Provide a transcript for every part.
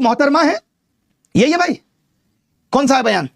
मोहतरमा है, ये भाई कौन सा है बयान,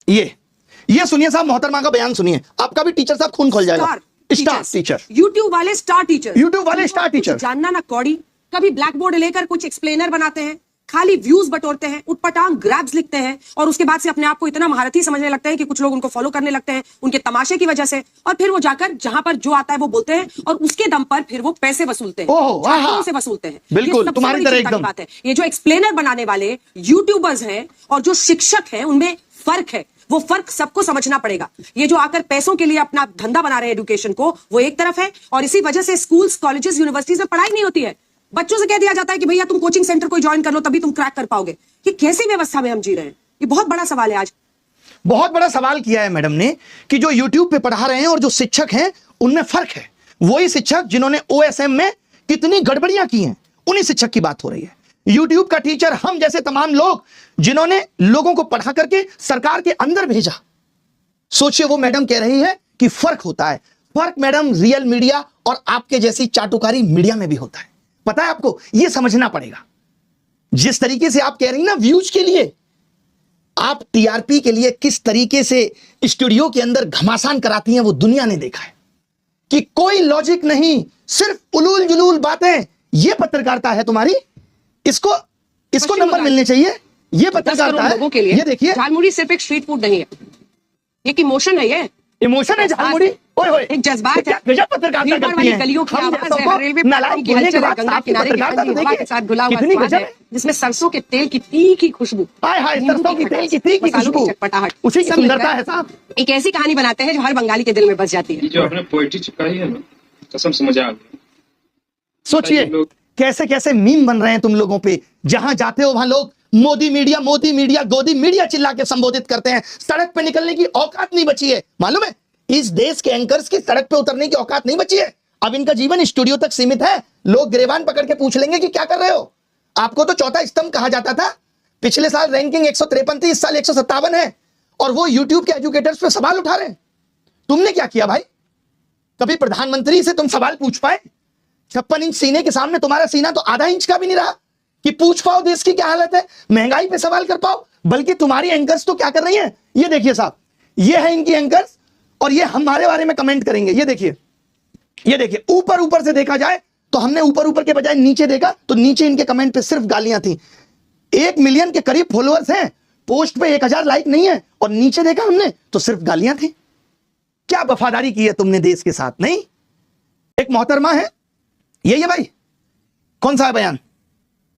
ये सुनिए साहब, मोहतरमा का बयान सुनिए, आपका भी टीचर साहब खून खोल जाएगा। स्टार टीचर, यूट्यूब वाले स्टार टीचर, यूट्यूब वाले स्टार टीचर, जानना ना कौड़ी, कभी ब्लैक बोर्ड लेकर कुछ एक्सप्लेनर बनाते हैं, खाली व्यूज बटोरते हैं, उटपटांग ग्रैब्स लिखते हैं और उसके बाद से अपने आप को इतना महारथी समझने लगते हैं कि कुछ लोग उनको फॉलो करने लगते हैं उनके तमाशे की वजह से, और फिर वो जाकर जहां पर जो आता है वो बोलते हैं और उसके दम पर फिर वो पैसे वसूलते हैं, छात्रों से वसूलते हैं। बिल्कुल तुम्हारी तरह एकदम बात है। ये जो एक्सप्लेनर बनाने वाले यूट्यूबर्स हैं और जो शिक्षक हैं उनमें फर्क है, वो फर्क सबको समझना पड़ेगा। ये जो आकर पैसों के लिए अपना धंधा बना रहे हैं एजुकेशन को, वो एक तरफ है, और इसी वजह से स्कूल्स, कॉलेजेस, यूनिवर्सिटीज में पढ़ाई नहीं होती है। बच्चों से कह दिया जाता है कि भैया तुम कोचिंग सेंटर को ज्वाइन कर लो तभी तुम क्रैक कर पाओगे। ये कैसी व्यवस्था में हम जी रहे हैं? ये बहुत बड़ा सवाल है। आज बहुत बड़ा सवाल किया है मैडम ने कि जो यूट्यूब पे पढ़ा रहे हैं और जो शिक्षक हैं उनमें फर्क है। वही शिक्षक जिन्होंने ओएसएम में कितनी गड़बड़ियां की हैं, उन्हीं शिक्षक की बात हो रही है। यूट्यूब का टीचर हम जैसे तमाम लोग जिन्होंने लोगों को पढ़ा करके सरकार के अंदर भेजा। सोचिए वो मैडम कह रही है कि फर्क होता है। फर्क मैडम रियल मीडिया और आपके जैसी चाटुकारी मीडिया में भी होता है। पता है आपको, यह समझना पड़ेगा। जिस तरीके से आप कह रही ना व्यूज के लिए, आप टीआरपी के लिए किस तरीके से स्टूडियो के अंदर घमासान कराती हैं वो दुनिया ने देखा है कि कोई लॉजिक नहीं, सिर्फ उलूल जुलूल बातें। ये पत्रकारिता है तुम्हारी, इसको नंबर मिलने चाहिए। ये पत्रकारिता है लोगों के लिए। ये देखिए, झालमुड़ी सिर्फ एक स्ट्रीट फूड नहीं है, एक इमोशन है। ये इमोशन है झालमुड़ी, ओए होए, एक जज्बात है। गजब पत्रकारिता करती हैं। गलियों की आवाज है, रेलवे प्लेटफॉर्म की हलचल है, गंगा किनारे की ठंडी हवा के साथ घुला हुआ स्वाद है, जिसमें सरसों के तेल की तीखी खुशबू, हाय हाय, सरसों की तेल की तीखी खुशबू, चटपटाहट, उसी की सुंदरता है साहब। एक ऐसी कहानी बनाते हैं जो हर बंगाली के दिल में बस जाती है। जो आपने पोएट्री चिपकाई है ना, कसम से मजा आ गया। सोचिए कैसे कैसे मीम बन रहे हैं तुम लोगों पे। जहां जाते हो वहां लोग मोदी मीडिया, मोदी मीडिया, गोदी मीडिया चिल्ला के संबोधित करते हैं। सड़क पे निकलने की औकात नहीं बची है। मालूम है, इस देश के एंकर्स की सड़क पे उतरने की औकात नहीं बची है। अब इनका जीवन स्टूडियो तक सीमित है। लोग गिरेबान पकड़ के पूछ लेंगे कि क्या कर रहे हो। आपको तो चौथा स्तंभ कहा जाता था। पिछले साल रैंकिंग 153 थी, इस साल 157 है, और वो यूट्यूब के एजुकेटर्स पे सवाल उठा रहे हैं। तुमने क्या किया भाई? कभी प्रधानमंत्री से तुम सवाल पूछ पाए? 56 इंच सीने के सामने तुम्हारा सीना तो आधा इंच का भी नहीं रहा कि पूछ पाओ देश की क्या हालत है, महंगाई पे सवाल कर पाओ। बल्कि तुम्हारी एंकर्स तो क्या कर रही हैं, ये देखिए साहब, ये है इनकी एंकर्स और ये हमारे बारे में कमेंट करेंगे। ये देखिए, ये देखिए, ऊपर ऊपर से देखा जाए तो हमने ऊपर ऊपर के बजाय नीचे देखा तो नीचे इनके कमेंट पे सिर्फ गालियां थी। 1 मिलियन के करीब फॉलोअर्स हैं, पोस्ट पे 1000 लाइक नहीं है, और नीचे देखा हमने तो सिर्फ गालियां थी। क्या वफादारी की है तुमने देश के साथ? नहीं। एक मोहतरमा है, ये भाई कौन सा है बयान,